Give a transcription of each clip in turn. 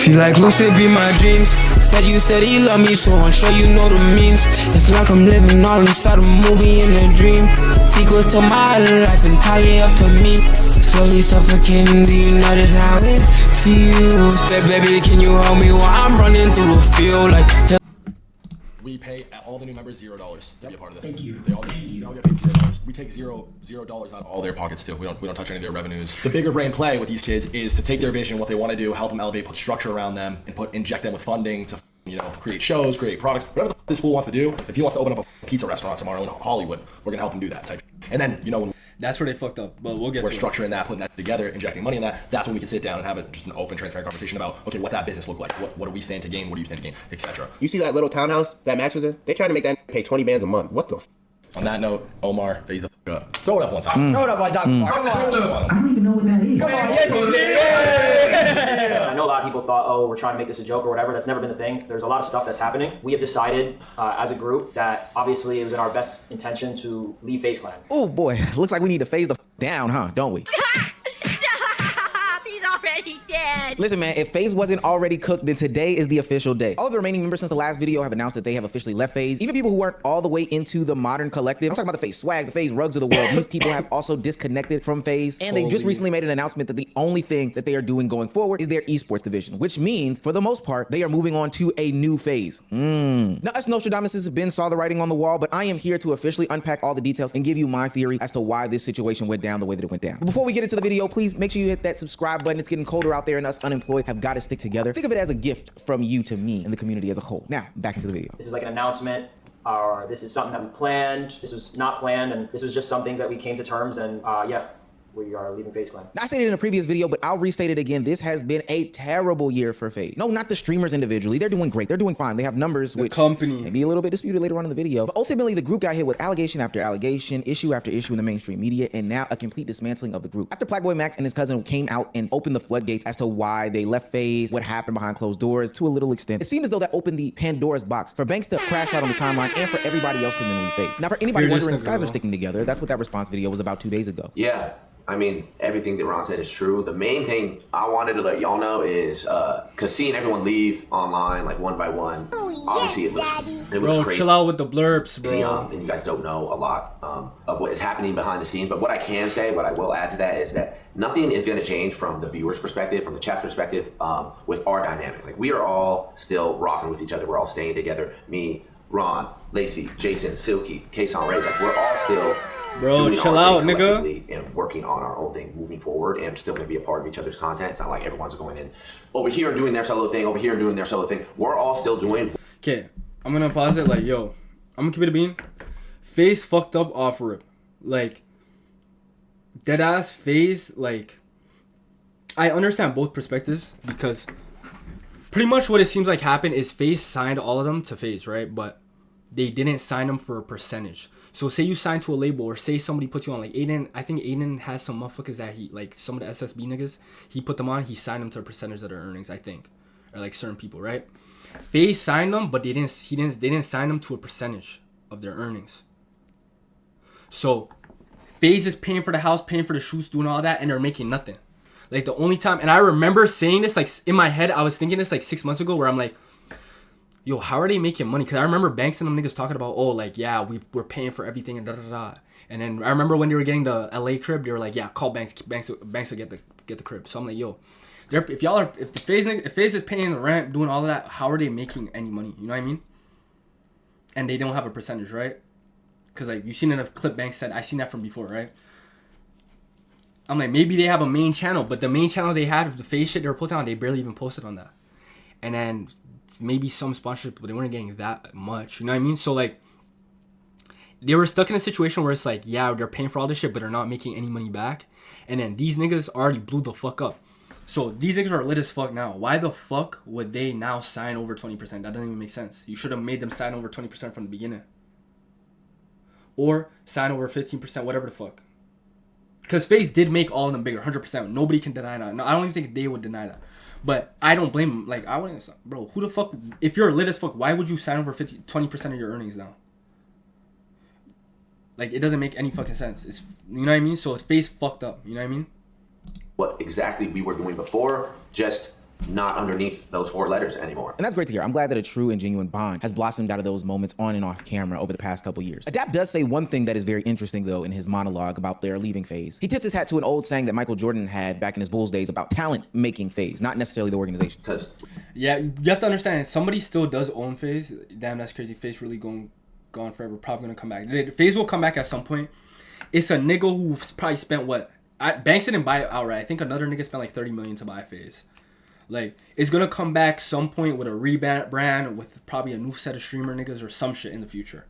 Feel like lucid be my dreams. Said you said he love me, so I'm sure you know the means. It's like I'm living all inside a movie in a dream. Sequels to my life entirely up to me. Slowly suffocating, do you notice how it feels? Baby, can you hold me while I'm running through the field? Like we pay all the new members $0 to be a part of this. Thank you. They all get paid $0. We take $0 out of all their pockets too. We don't touch any of their revenues. The bigger brain play with these kids is to take their vision, what they want to do, help them elevate, put structure around them, and inject them with funding to create shows, create products, whatever the this fool wants to do. If he wants to open up a pizza restaurant tomorrow in Hollywood, we're gonna help him do that type. And then when that's where they fucked up, but we'll get we're to structuring that, putting that together, injecting money in that. That's when we can sit down and have just an open, transparent conversation about, okay, what's that business look like? What do we stand to gain? What do you stand to gain, etc. You see that little townhouse that Max was in? They tried to make that pay 20 bands a month. What the f? On that note, Omar, Faze the f up. Throw it up one time. Throw it up one time. I don't even know what that is. Come on, yes, you did. I know a lot of people thought, oh, we're trying to make this a joke or whatever. That's never been the thing. There's a lot of stuff that's happening. We have decided as a group that obviously it was in our best intention to leave Faze Clan. Oh boy, looks like we need to phase the down, huh? Don't we? He's already dead. Listen, man, if Faze wasn't already cooked, then today is the official day. All of the remaining members since the last video have announced that they have officially left Faze. Even people who weren't all the way into the modern collective, I'm talking about the Faze swag, the Faze rugs of the world. These people have also disconnected from Faze, and they just recently made an announcement that the only thing that they are doing going forward is their esports division, which means, for the most part, they are moving on to a new Faze. Now, us Nostradamuses have been saw the writing on the wall, but I am here to officially unpack all the details and give you my theory as to why this situation went down the way that it went down. But before we get into the video, please make sure you hit that subscribe button. It's getting colder out there, and us unemployed have got to stick together. Think of it as a gift from you to me and the community as a whole. Now, back into the video. This is like an announcement, or this is something that we planned. This was not planned, and this was just some things that we came to terms, and yeah, we are leaving Faze Clan. Now, I stated in a previous video, but I'll restate it again. This has been a terrible year for Faze. No, not the streamers individually. They're doing great. They're doing fine. They have numbers, which may be a little bit disputed later on in the video. But ultimately, the group got hit with allegation after allegation, issue after issue in the mainstream media, and now a complete dismantling of the group. After Black Boy Max and his cousin came out and opened the floodgates as to why they left Faze, what happened behind closed doors, to a little extent, it seemed as though that opened the Pandora's box for Banks to crash out on the timeline and for everybody else to then leave Faze. Now, for anybody wondering if guys are sticking together, that's what that response video was about 2 days ago. Yeah. I mean, everything that Ron said is true. The main thing I wanted to let y'all know is, cause seeing everyone leave online, like one by one, obviously it looks crazy. Chill out with the blurbs, bro. And you guys don't know a lot of what is happening behind the scenes. But what I can say, what I will add to that is that nothing is gonna change from the viewer's perspective, from the chat's perspective, with our dynamic. Like, we are all still rocking with each other. We're all staying together. Me, Ron, Lacey, Jason, Silky, Kason, Ray, like, we're all still chill out, nigga. And working on our own thing moving forward, and still gonna be a part of each other's content. It's not like everyone's going in over here and doing their solo thing, over here and doing their solo thing. We're all still doing. Okay, I'm gonna pause it. Like, yo, I'm gonna keep it a bean. Faze fucked up off rip. Like, dead ass Faze. Like, I understand both perspectives, because pretty much what it seems like happened is Faze signed all of them to Faze, right? But they didn't sign them for a percentage. So say you sign to a label, or say somebody puts you on, like Aiden. I think Aiden has some motherfuckers that he, like some of the SSB niggas, he put them on, he signed them to a percentage of their earnings, I think. Or like certain people, right? Faze signed them, but they didn't sign them to a percentage of their earnings. So Faze is paying for the house, paying for the shoots, doing all that, and they're making nothing. Like, the only time, and I remember saying this, like, in my head, I was thinking this like 6 months ago, where I'm like, yo, how are they making money? Because I remember Banks and them niggas talking about, oh, like, yeah, we're paying for everything and da-da-da. And then I remember when they were getting the LA crib, they were like, yeah, call Banks will get the crib. So I'm like, yo, if Faze is paying the rent, doing all of that, how are they making any money? You know what I mean? And they don't have a percentage, right? Because, like, you seen in a clip Banks said, I seen that from before, right? I'm like, maybe they have a main channel, but the main channel they had, the Faze shit they were posting on, they barely even posted on that. And then maybe some sponsorship, but they weren't getting that much. You know what I mean? So, like, they were stuck in a situation where it's like, yeah, they're paying for all this shit, but they're not making any money back. And then these niggas already blew the fuck up. So these niggas are lit as fuck now. Why the fuck would they now sign over 20%? That doesn't even make sense. You should have made them sign over 20% from the beginning. Or sign over 15%, whatever the fuck. Because Faze did make all of them bigger, 100%. Nobody can deny that. No, I don't even think they would deny that. But I don't blame him. Like, I wouldn't, bro, who the fuck, if you're lit as fuck, why would you sign over 20% of your earnings now? Like, it doesn't make any fucking sense. It's, you know what I mean? So Faze fucked up, you know what I mean? What exactly we were doing before, just not underneath those 4 letters anymore. And that's great to hear. I'm glad that a true and genuine bond has blossomed out of those moments on and off camera over the past couple years. Adapt does say one thing that is very interesting, though, in his monologue about their leaving Faze. He tips his hat to an old saying that Michael Jordan had back in his Bulls days about talent making Faze, not necessarily the organization. Because Yeah, you have to understand, somebody still does own Faze. Damn, that's crazy. Faze really gone forever. Probably gonna come back. Faze will come back at some point. It's a nigga who probably spent what? Banks didn't buy it outright. I think another nigga spent like $30 million to buy Faze. Like, it's gonna come back some point with a rebrand with probably a new set of streamer niggas or some shit in the future.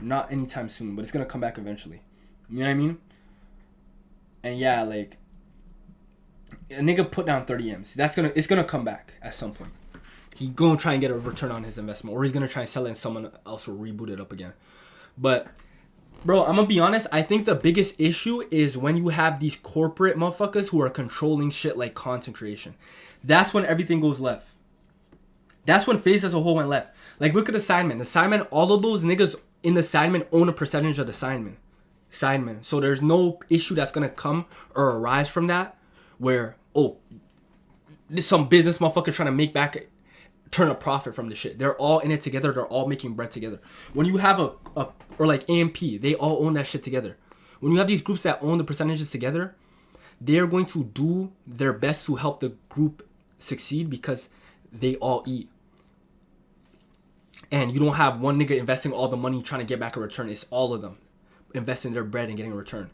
Not anytime soon, but it's gonna come back eventually. You know what I mean? And yeah, like, a nigga put down 30 M's. It's gonna come back at some point. He gonna try and get a return on his investment, or he's gonna try and sell it and someone else will reboot it up again. But bro, I'm gonna be honest, I think the biggest issue is when you have these corporate motherfuckers who are controlling shit like content creation. That's when everything goes left. That's when Faze as a whole went left. Like, look at the Sidemen. The Sidemen, all of those niggas in the Sidemen own a percentage of the Sidemen. So there's no issue that's gonna come or arise from that where, oh, this some business motherfucker trying to make back, turn a profit from this shit. They're all in it together. They're all making bread together. When you have or like AMP, they all own that shit together. When you have these groups that own the percentages together, they're going to do their best to help the group succeed because they all eat. And you don't have one nigga investing all the money trying to get back a return. It's all of them investing their bread and getting a return.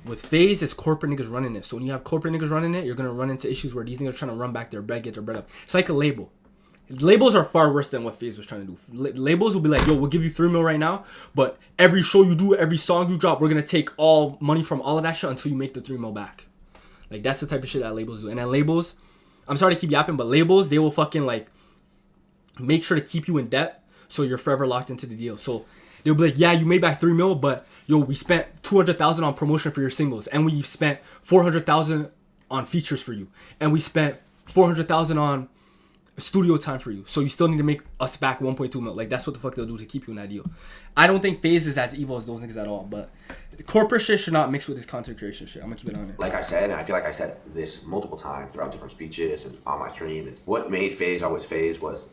With Faze, it's corporate niggas running it. So when you have corporate niggas running it, you're going to run into issues where these niggas are trying to run back their bread, get their bread up. It's like a label. Labels are far worse than what Faze was trying to do. Labels will be like, yo, we'll give you $3 million right now, but every show you do, every song you drop, we're going to take all money from all of that shit until you make the $3 million back. Like, that's the type of shit that labels do. And then labels, I'm sorry to keep yapping, but labels, they will fucking, like, make sure to keep you in debt so you're forever locked into the deal. So they'll be like, yeah, you made back $3 million, but yo, we spent $200,000 on promotion for your singles, and we spent $400,000 on features for you, and we spent $400,000 on studio time for you. So you still need to make us back 1.2 million. Like, that's what the fuck they'll do to keep you in that deal. I don't think Faze is as evil as those niggas at all, but corporate shit should not mix with this content creation shit. I'm gonna keep it on it. Like I said, and I feel like I said this multiple times throughout different speeches and on my stream, is what made Faze always Faze was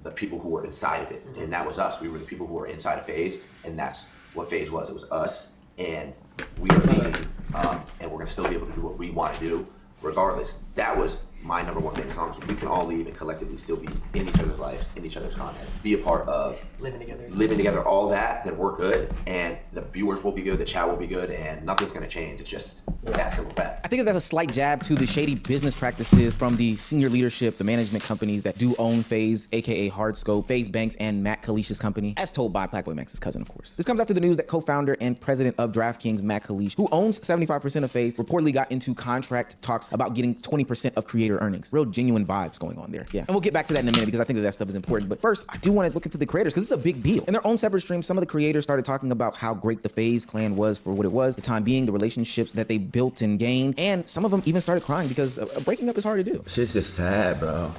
the people who were inside of it. And that was us. We were the people who were inside of Faze, and that's what Faze was. It was us, and we are leaving, and we're gonna still be able to do what we want to do regardless. That was my number one thing. As long as we can all leave and collectively still be in each other's lives, in each other's content, be a part of living together, all that, then we're good, and the viewers will be good, the chat will be good, and nothing's gonna change. It's just that simple fact. I think that that's a slight jab to the shady business practices from the senior leadership, the management companies that do own Faze, aka Hardscope, Faze Banks, and Matt Kalish's company, as told by Blackboy Max's cousin, of course. This comes after the news that co-founder and president of DraftKings, Matt Kalish, who owns 75% of Faze, reportedly got into contract talks about getting 20% of creator earnings. Real genuine vibes going on there. Yeah. And we'll get back to that in a minute because I think that stuff is important. But first, I do want to look into the creators because it's a big deal. In their own separate streams, some of the creators started talking about how great the Faze clan was for what it was, the time being, the relationships that they built and gained. And some of them even started crying because breaking up is hard to do. Shit's just sad, bro.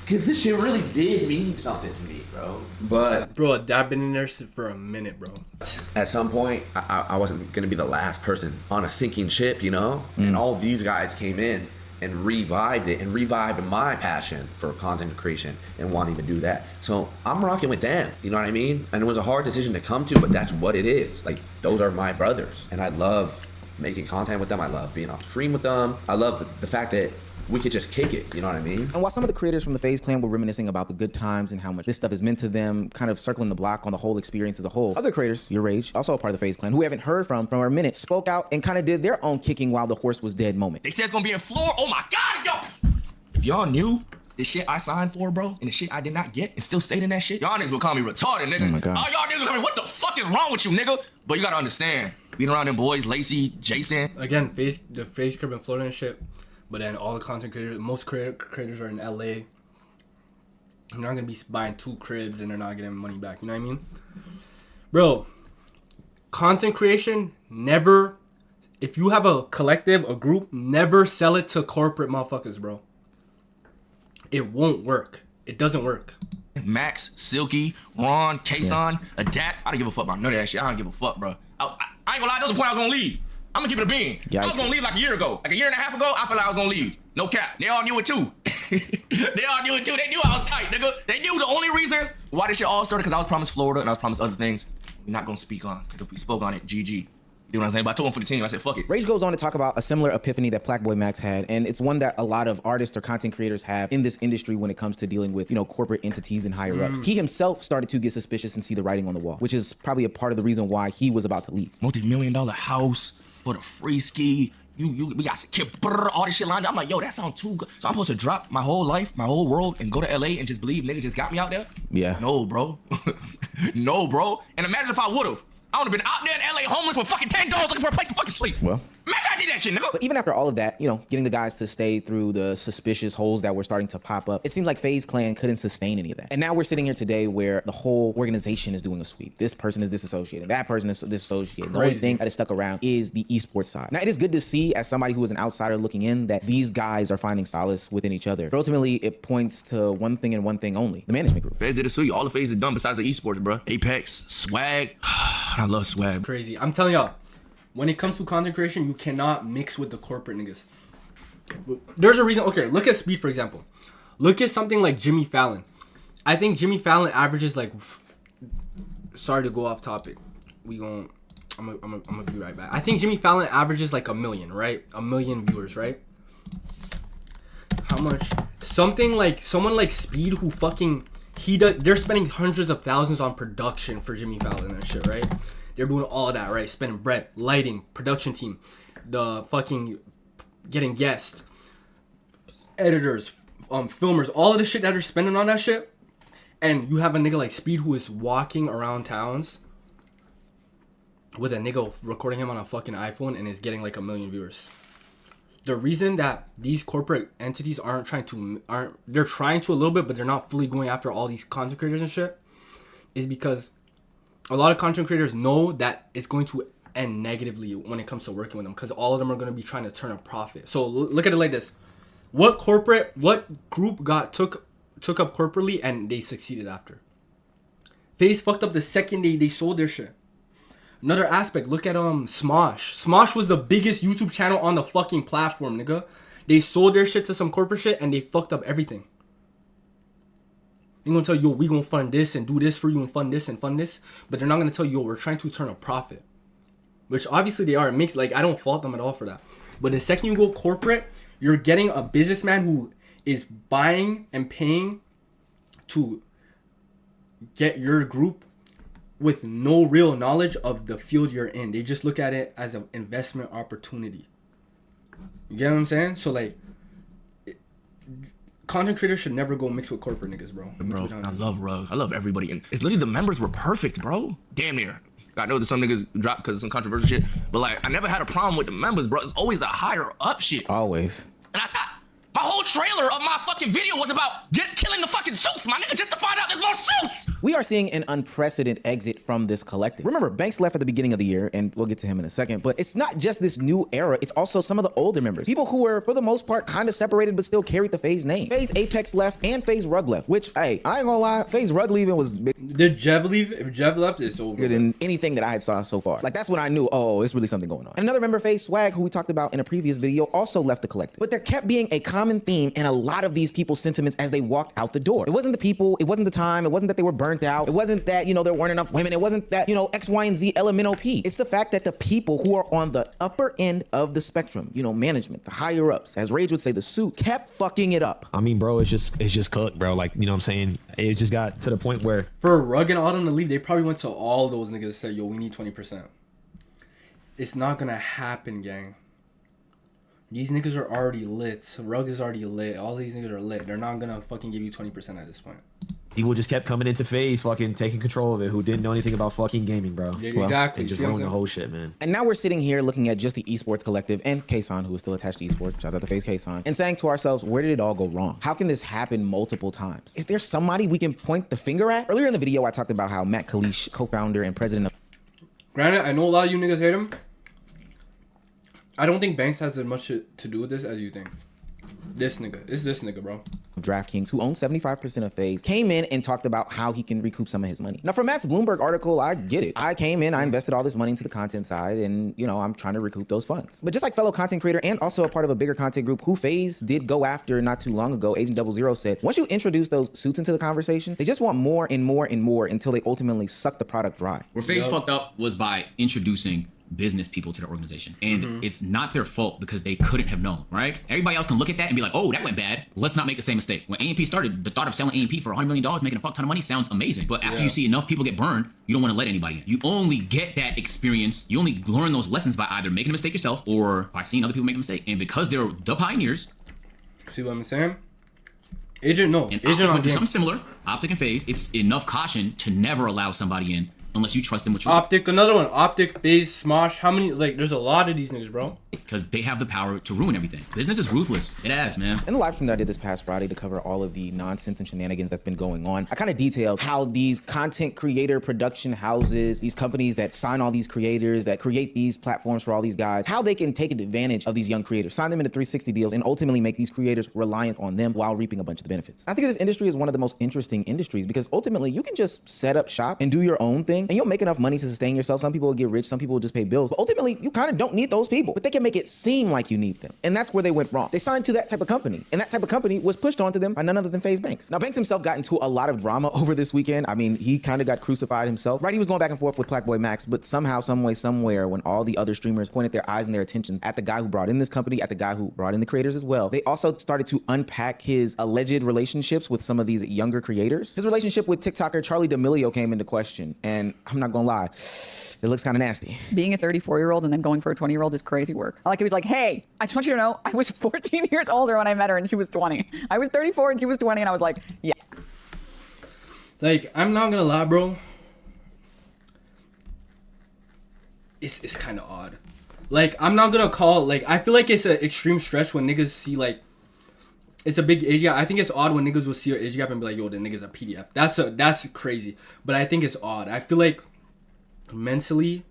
Cause this shit really did mean something to me, bro. But Bro, I've been in there for a minute, bro. at some point, I wasn't gonna be the last person on a sinking ship, you know? And all of these guys came in and revived it and revived my passion for content creation and wanting to do that. So I'm rocking with them, you know what I mean? And it was a hard decision to come to, but that's what it is. Like, those are my brothers, and I love making content with them. I love being on stream with them. I love the fact that we could just kick it, you know what I mean? And while some of the creators from the Faze clan were reminiscing about the good times and how much this stuff is meant to them, kind of circling the block on the whole experience as a whole, other creators, your age, also a part of the Faze clan, who we haven't heard from a minute, spoke out and kind of did their own kicking while the horse was dead moment. They said it's gonna be in floor. Oh my God, yo! If y'all knew the shit I signed for, bro, and the shit I did not get, and still stayed in that shit, y'all niggas would call me retarded, nigga. Oh my God. All y'all niggas would call me, what the fuck is wrong with you, nigga? But you gotta understand, being around them boys, Lacey, Jason. Again, the Faze crib in Florida and shit. But then all the content creators, most creators are in LA. They're not gonna be buying 2 cribs and they're not getting money back. You know what I mean? Bro, content creation, never, if you have a collective, a group, never sell it to corporate motherfuckers, bro. It won't work. It doesn't work. Max, Silky, Ron, Kason, Adapt. I don't give a fuck about none of that shit. I don't give a fuck, bro. I ain't gonna lie, there was a point I was gonna leave. I'm gonna keep it a bean. Yikes. I was gonna leave like a year ago. Like a year and a half ago, I felt like I was gonna leave. No cap. They all knew it too. They all knew it too. They knew I was tight, nigga. They knew the only reason why this shit all started because I was promised Florida and I was promised other things we're not gonna speak on. Because if we spoke on it, GG. You know what I'm saying? But I told him for the team, I said, fuck it. Rage goes on to talk about a similar epiphany that Black Boy Max had, and it's one that a lot of artists or content creators have in this industry when it comes to dealing with, you know, corporate entities and higher ups. He himself started to get suspicious and see the writing on the wall, which is probably a part of the reason why he was about to leave. Multi-million-dollar house for the free ski. We got all this shit lined up. I'm like, yo, that sounds too good. So I'm supposed to drop my whole life, my whole world, and go to LA and just believe niggas just got me out there? Yeah. No, bro. No, bro. And imagine if I would've. I would've been out there in LA homeless with fucking 10 dogs looking for a place to fucking sleep. Well. Imagine I did that shit, nigga. But even after all of that, you know, getting the guys to stay through the suspicious holes that were starting to pop up, it seemed like Faze Clan couldn't sustain any of that. And now we're sitting here today where the whole organization is doing a sweep. This person is disassociating. That person is disassociating. The only thing that is stuck around is the esports side. Now, it is good to see, as somebody who is an outsider looking in, that these guys are finding solace within each other. But ultimately, it points to one thing and one thing only: the management group. Faze did it sweet. All the Faze is done besides the esports, bro. Apex, swag. I love swag. Crazy. I'm telling y'all, when it comes to content creation, you cannot mix with the corporate niggas. There's a reason. Okay, look at Speed, for example. Look at something like Jimmy Fallon. I think Jimmy Fallon averages like... Sorry to go off topic. I'm gonna be right back. I think Jimmy Fallon averages like 1 million, right? 1 million viewers, right? How much? Something like... Someone like Speed who fucking... They're spending hundreds of thousands on production for Jimmy Fallon and shit, right? They're doing all that, right? Spending bread, lighting, production team, the fucking getting guests, editors, filmers, all of the shit that they're spending on that shit. And you have a nigga like Speed who is walking around towns with a nigga recording him on a fucking iPhone and is getting like 1 million viewers. The reason that these corporate entities they're trying to a little bit, but they're not fully going after all these content creators and shit, is because a lot of content creators know that it's going to end negatively when it comes to working with them, because all of them are going to be trying to turn a profit. So look at it like this: what group took up corporately and they succeeded after? Faze fucked up the second they sold their shit. Another aspect, look at Smosh. Smosh was the biggest YouTube channel on the fucking platform, nigga. They sold their shit to some corporate shit and they fucked up everything. They're gonna tell you, yo, we gonna fund this and do this for you and fund this and fund this. But they're not gonna tell you, yo, we're trying to turn a profit. Which obviously they are. It makes, like, I don't fault them at all for that. But the second you go corporate, you're getting a businessman who is buying and paying to get your group with no real knowledge of the field you're in. They just look at it as an investment opportunity. You get what I'm saying? So, like, content creators should never go mix with corporate niggas, bro. Bro, I love Rug. I love everybody. And it's literally the members were perfect, bro. Damn near. I know that some niggas dropped because of some controversial shit, but like, I never had a problem with the members, bro. It's always the higher up shit. Always. And I thought my whole trailer of my fucking video was about killing the fucking suits, my nigga, just to find out there's more suits. We are seeing an unprecedented exit from this collective. Remember, Banks left at the beginning of the year, and we'll get to him in a second, but it's not just this new era, it's also some of the older members. People who were, for the most part, kind of separated, but still carried the Faze name. Faze Apex left, and Faze Rug left, which, hey, I ain't gonna lie, Faze Rug leaving was big. Did Jev leave? If Jev left, it's over. Good in anything that I had saw so far. Like, that's when I knew, oh, it's really something going on. And another member, Faze Swag, who we talked about in a previous video, also left the collective. But there kept being a common theme in a lot of these people's sentiments as they walked out the door. It wasn't the people, it wasn't the time, it wasn't that they were burnt out, it wasn't that, you know, there weren't enough women, it wasn't that, you know, X, Y, and Z LMNOP. It's the fact that the people who are on the upper end of the spectrum, you know, management, the higher ups, as Rage would say, the suit, kept fucking it up. I mean, bro, it's just cooked, bro. Like, you know what I'm saying? It just got to the point where for Rug and Autumn to leave, they probably went to all those niggas and said, yo, we need 20%. It's not gonna happen, gang. These niggas are already lit. Rug is already lit. All these niggas are lit. They're not gonna fucking give you 20% at this point. people just kept coming into Faze, fucking taking control of it, who didn't know anything about fucking gaming, bro. Yeah, exactly. They just ruined the whole shit, man. And now we're sitting here looking at just the esports collective and Kason, who is still attached to esports, shout out to Faze Kason, and saying to ourselves, where did it all go wrong? How can this happen multiple times? Is there somebody we can point the finger at? Earlier in the video, I talked about how Matt Kalish, co-founder and president of... Granted, I know a lot of you niggas hate him. I don't think Banks has as much to do with this as you think. This nigga. It's this nigga, bro. DraftKings, who owns 75% of Faze, came in and talked about how he can recoup some of his money. Now, from Matt's Bloomberg article, I get it. I came in, I invested all this money into the content side, and, you know, I'm trying to recoup those funds. But just like fellow content creator and also a part of a bigger content group who Faze did go after not too long ago, Agent 00 said, once you introduce those suits into the conversation, they just want more and more and more until they ultimately suck the product dry. Where Faze fucked up was by introducing business people to the organization, and it's not their fault because they couldn't have known, right? Everybody else can look at that and be like, oh, that went bad, let's not make the same mistake. When AMP started, the thought of selling AMP for $100 million, making a fuck ton of money sounds amazing, but after you see enough people get burned, you don't want to let anybody in. You only get that experience, you only learn those lessons by either making a mistake yourself or by seeing other people make a mistake. And because they're the pioneers, see what I'm saying? Agent went through something similar, Optic and Faze, it's enough caution to never allow somebody in unless you trust them with your Optic, another one. Optic, Faze, Smosh. How many? Like, there's a lot of these niggas, bro. Because they have the power to ruin everything. Business is ruthless. It has, man. In the live stream that I did this past Friday to cover all of the nonsense and shenanigans that's been going on, I kind of detailed how these content creator production houses, these companies that sign all these creators, that create these platforms for all these guys, how they can take advantage of these young creators, sign them into 360 deals, and ultimately make these creators reliant on them while reaping a bunch of the benefits. I think this industry is one of the most interesting industries because ultimately you can just set up shop and do your own thing, and you'll make enough money to sustain yourself. Some people will get rich, some people will just pay bills, but ultimately you kind of don't need those people, but they can make it seem like you need them. And that's where they went wrong. They signed to that type of company, and that type of company was pushed onto them by none other than Faze Banks. Now, Banks himself got into a lot of drama over this weekend. I mean, he kind of got crucified himself, right? He was going back and forth with Blackboy Max, but somehow, some way, somewhere, when all the other streamers pointed their eyes and their attention at the guy who brought in this company, at the guy who brought in the creators as well, they also started to unpack his alleged relationships with some of these younger creators. His relationship with TikToker Charlie D'Amelio came into question, and I'm not gonna lie, it looks kind of nasty. Being a 34-year-old and then going for a 20-year-old is crazy work. Like, he was like, hey, I just want you to know, I was 14 years older when I met her and she was 20. I was 34 and she was 20, and I was like, yeah. Like, I'm not gonna lie, bro. It's kind of odd. Like, I'm not gonna call, like, I feel like it's an extreme stretch when niggas see, like, it's a big age gap. I think it's odd when niggas will see an age gap and be like, yo, the nigga's a PDF. That's crazy. But I think it's odd. I feel like mentally,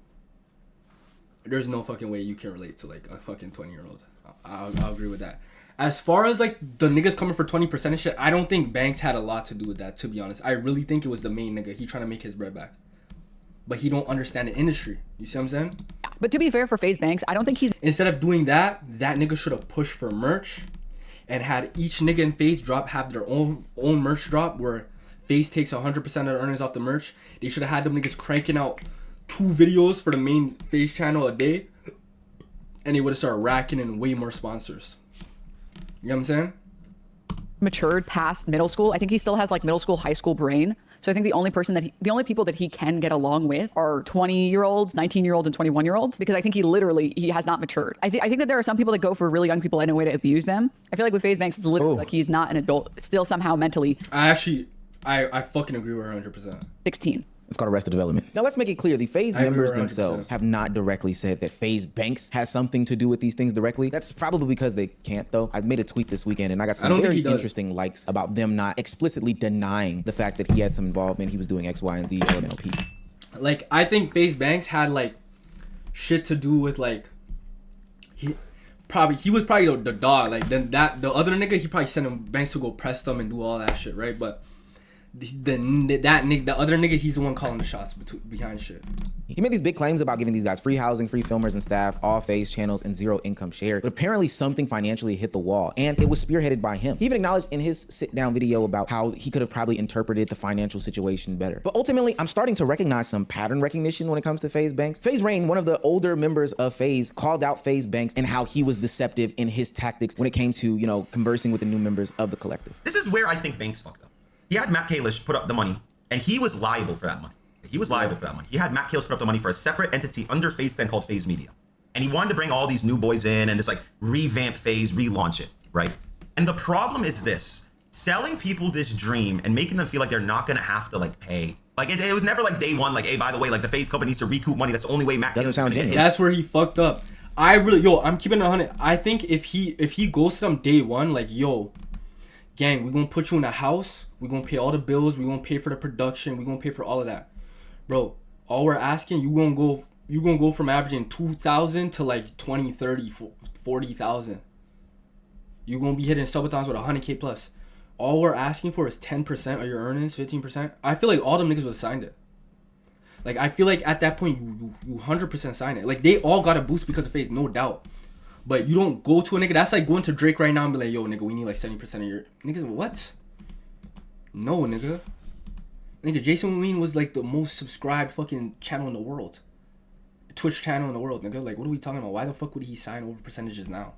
there's no fucking way you can relate to, like, a fucking 20-year-old. I'll agree with that. As far as, like, the niggas coming for 20% and shit, I don't think Banks had a lot to do with that, to be honest. I really think it was the main nigga. He trying to make his bread back. But he don't understand the industry. You see what I'm saying? But to be fair for Faze Banks, I don't think he's... Instead of doing that, that nigga should have pushed for merch and had each nigga in Faze drop have their own merch drop where Faze takes 100% of the earnings off the merch. They should have had them niggas cranking out 2 videos for the main Faze channel a day, and they would have started racking in way more sponsors. You know what I'm saying? Matured past middle school. I think he still has, like, middle school, high school brain. So I think the only people that he can get along with are 20-year-olds, 19-year-olds, and 21-year-olds, because I think he has not matured. I think that there are some people that go for really young people in a way to abuse them. I feel like with Faze Banks, it's literally like he's not an adult, still somehow mentally. I fucking agree with her 100%. 16. It's called Arrested Development. Now, let's make it clear. The Faze members themselves have not directly said that Faze Banks has something to do with these things directly. That's probably because they can't, though. I made a tweet this weekend, and I got some very interesting likes about them not explicitly denying the fact that he had some involvement. He was doing X, Y, and Z, LMNOP. Like, I think Faze Banks had, like, shit to do with, like, he was probably the dog. Like, then the other nigga, he probably sent him Banks to go press them and do all that shit, right? But the other nigga, he's the one calling the shots behind shit. He made these big claims about giving these guys free housing, free filmers and staff, all Faze channels, and zero income share. But apparently something financially hit the wall, and it was spearheaded by him. He even acknowledged in his sit-down video about how he could have probably interpreted the financial situation better. But ultimately, I'm starting to recognize some pattern recognition when it comes to Faze Banks. Faze Rain, one of the older members of Faze, called out Faze Banks and how he was deceptive in his tactics when it came to, conversing with the new members of the collective. This is where I think Banks fucked up. He had Matt Kalish put up the money, and he was liable for that money. He had Matt Kalish put up the money for a separate entity under Faze then called Faze Media. And he wanted to bring all these new boys in and just like revamp Faze, relaunch it, right? And the problem is this: selling people this dream and making them feel like they're not gonna have to like pay. Like it was never like day one, like, hey, by the way, like the Faze company needs to recoup money. That's the only way Matt doesn't sound genuine. That's where he fucked up. I'm keeping it 100. I think if he goes to them day one, like, yo, gang, we're gonna put you in a house, we're gonna pay all the bills, we're gonna pay for the production, we're gonna pay for all of that. Bro, all we're asking, you gonna go from averaging 2,000 to like 20, 30, 40,000. You're gonna be hitting subathons with 100K plus. All we're asking for is 10% of your earnings, 15%. I feel like all them niggas would have signed it. Like, I feel like at that point, you 100% sign it. Like, they all got a boost because of Faze, no doubt. But you don't go to a nigga. That's like going to Drake right now and be like, yo, nigga, we need like 70% of your... Niggas, what? No, nigga. Nigga, Jason Ween was like the most subscribed fucking channel in the world. Twitch channel in the world, nigga. Like, what are we talking about? Why the fuck would he sign over percentages now?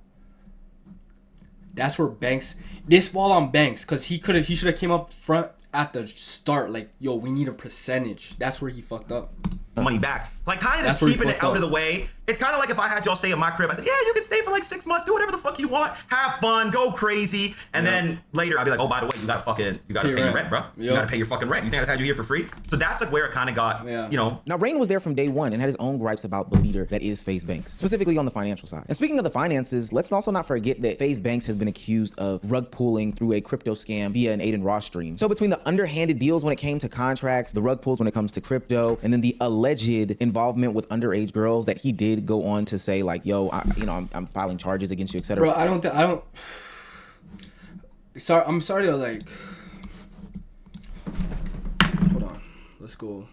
That's where Banks... This fall on Banks, because he should have came up front at the start. Like, yo, we need a percentage. That's where he fucked up. Money back. Like, kind of just keeping it out of the way. It's kind of like if I had y'all stay in my crib. I said, yeah, you can stay for like 6 months. Do whatever the fuck you want. Have fun. Go crazy. And then later I'll be like, oh, by the way, you gotta pay your rent, bro. You gotta pay your fucking rent. You think I just had you here for free? So that's like where it kind of got, you know. Now, Rain was there from day one and had his own gripes about the leader that is Faze Banks, specifically on the financial side. And speaking of the finances, let's also not forget that Faze Banks has been accused of rug pulling through a crypto scam via an Aiden Ross stream. So between the underhanded deals when it came to contracts, the rug pulls when it comes to crypto, and then the alleged involvement with underage girls that he did go on to say like, yo, I'm filing charges against you, etc. Bro, I'm sorry to like, hold on, let's go.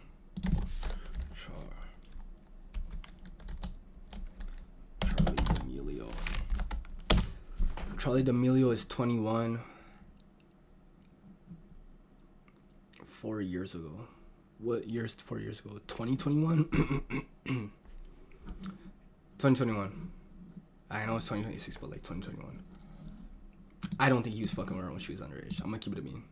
Charlie D'Amelio is 21. 4 years ago. What year is 4 years ago? 2021? 2021. I know it's 2026, but like 2021. I don't think he was fucking with her when she was underage. I'm gonna keep it a bean.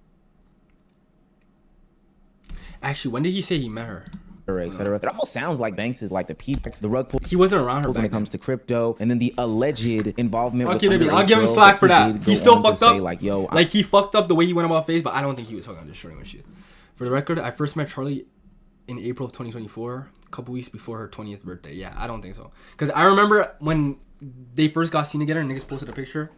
Actually, when did he say he met her? Etc. It almost sounds like Banks is like the rug pull. He wasn't around her when it comes to crypto, and then the alleged involvement. I'll give him slack for that. He still fucked up. Like, yo, he fucked up the way he went about Faze, but I don't think he was fucking undershorting her shit. For the record, I first met Charlie in April of 2024, a couple weeks before her 20th birthday. Yeah, I don't think so. Because I remember when they first got seen together and niggas posted a picture.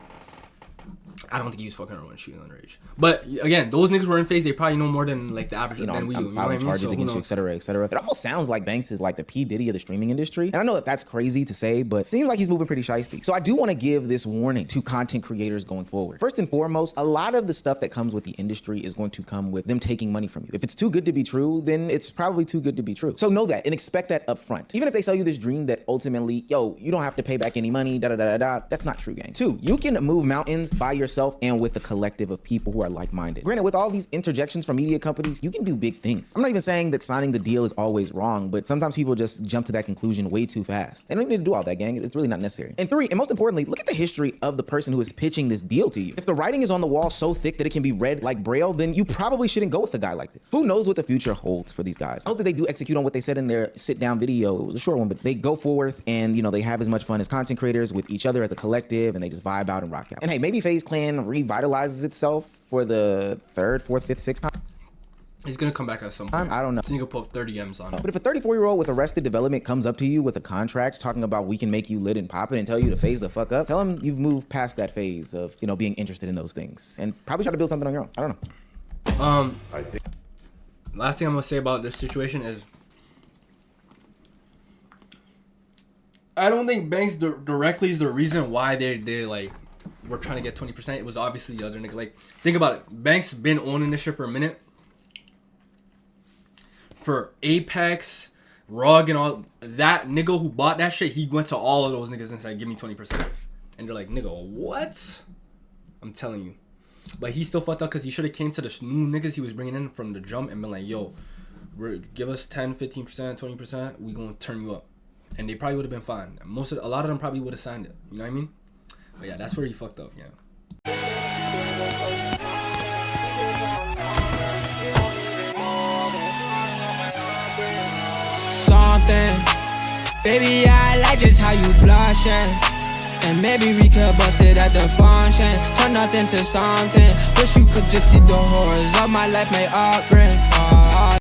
I don't think he was fucking her when she was underage. But again, those niggas were in Faze. They probably know more than like the average than we do. I'm filing charges against you, etc., etc. It almost sounds like Banks is like the P. Diddy of the streaming industry. And I know that that's crazy to say, but it seems like he's moving pretty shiesty. So I do want to give this warning to content creators going forward. First and foremost, a lot of the stuff that comes with the industry is going to come with them taking money from you. If it's too good to be true, then it's probably too good to be true. So know that and expect that up front. Even if they sell you this dream that ultimately, yo, you don't have to pay back any money, that's not true, gang. 2, you can move mountains by yourself and with a collective of people who are like-minded. Granted, with all these interjections from media companies, you can do big things. I'm not even saying that signing the deal is always wrong, but sometimes people just jump to that conclusion way too fast. They don't need to do all that, gang. It's really not necessary. And 3, and most importantly, look at the history of the person who is pitching this deal to you. If the writing is on the wall so thick that it can be read like Braille, then you probably shouldn't go with a guy like this. Who knows what the future holds for these guys? I hope that they do execute on what they said in their sit-down video. It was a short one, but they go forth and, you know, they have as much fun as content creators with each other as a collective, and they just vibe out and rock out. And hey, maybe Faze Clan revitalizes itself for the 3rd, 4th, 5th, 6th time. He's gonna come back at some point. I don't know. He's gonna put 30 M's on it. But if a 34-year-old with Arrested Development comes up to you with a contract talking about we can make you lit and pop it and tell you to phase the fuck up, tell him you've moved past that phase of, you know, being interested in those things and probably try to build something on your own. I don't know. I think last thing I'm gonna say about this situation is I don't think Banks directly is the reason why they like were trying to get 20%. It was obviously the other nigga. Like, think about it. Banks been owning this shit for a minute. For Apex, Rug, and all that nigga who bought that shit, he went to all of those niggas and said, "Give me 20%." And they're like, "Nigga, what?" I'm telling you. But he still fucked up because he should have came to the new niggas he was bringing in from the jump and been like, "Yo, give us 10, 15%, 20%. We gonna turn you up." And they probably would have been fine. A lot of them probably would have signed it. You know what I mean? But yeah, that's where he fucked up. Yeah. Something, baby, I like just how you blushing. And maybe we could bust it at the function. Turn nothing to something. Wish you could just see the horrors of my life, my upbringing.